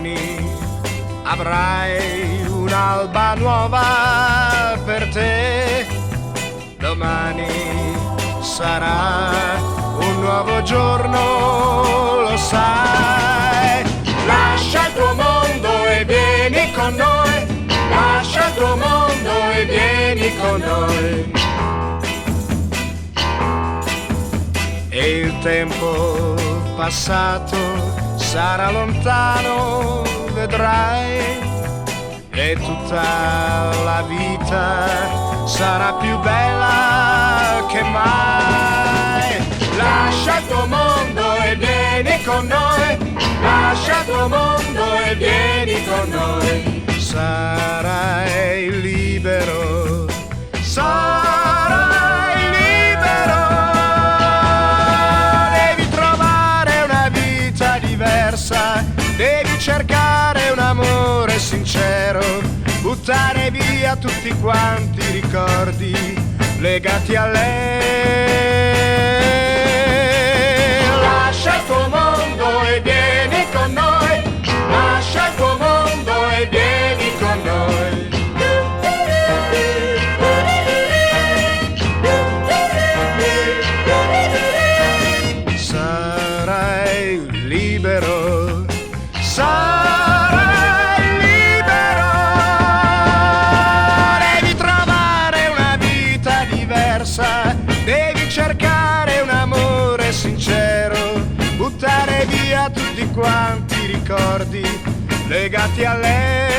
Domani avrai un'alba nuova per te. Domani sarà un nuovo giorno, lo sai. Lascia il tuo mondo e vieni con noi. Lascia il tuo mondo e vieni con noi. E il tempo passato sarà lontano, vedrai, e tutta la vita sarà più bella che mai. Lascia il tuo mondo e vieni con noi. Lascia il tuo mondo e vieni con noi. Sarai libero, sarai libero. Devi trovare una vita diversa, devi cercare un amore sincero, buttare via tutti quanti i ricordi legati a lei. Lascia il tuo mondo e vieni con noi. Lascia il tuo mondo e vieni con noi. Sarai libero, sarai libero. Devi trovare una vita diversa, devi cercare un amore sincero, buttare via tutti quanti i ricordi legati a lei.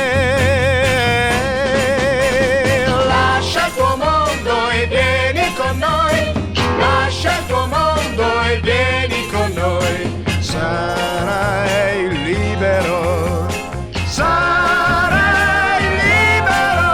Lascia il tuo mondo e vieni con noi. Lascia il tuo mondo e vieni con noi. Sarai libero, sarai libero.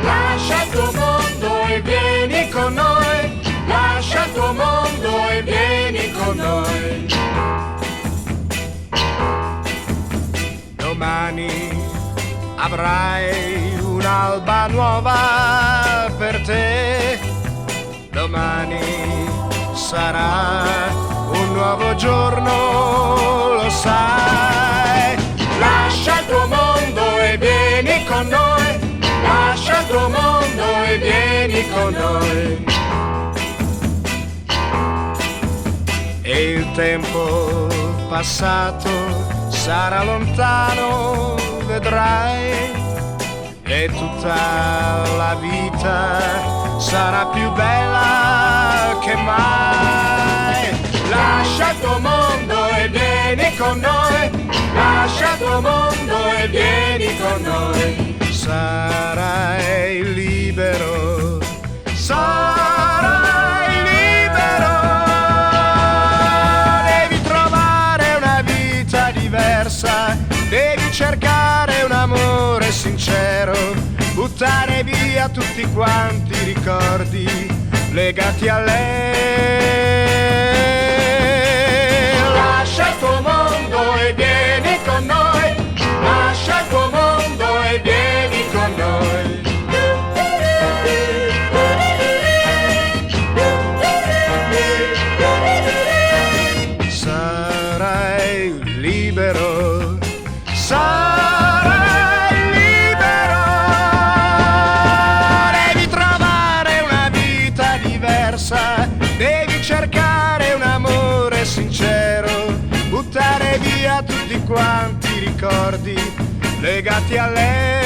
Lascia il tuo mondo e vieni con noi. Lascia il tuo mondo e vieni con noi. Domani avrai un'alba nuova per te. Domani sarà un nuovo giorno, lo sai. Lascia il tuo mondo e vieni con noi. Lascia il tuo mondo e vieni con noi. E il tempo passato sarà lontano, vedrai, e tutta la vita sarà più bella che mai. Lascia il tuo mondo e vieni con noi. Lascia il tuo mondo e vieni con noi. Sarai libero, sarai libero. Devi trovare una vita diversa, devi cercare un amore sincero, buttare via tutti quanti i ricordi legati a lei. Lascia il tuo mondo e vieni con noi. Lascia il tuo mondo e vieni con noi. Sarai libero, sarai libero. Devi trovare una vita diversa, devi cercare un amore sincero, buttare via tutti quanti i ricordi legati a lei.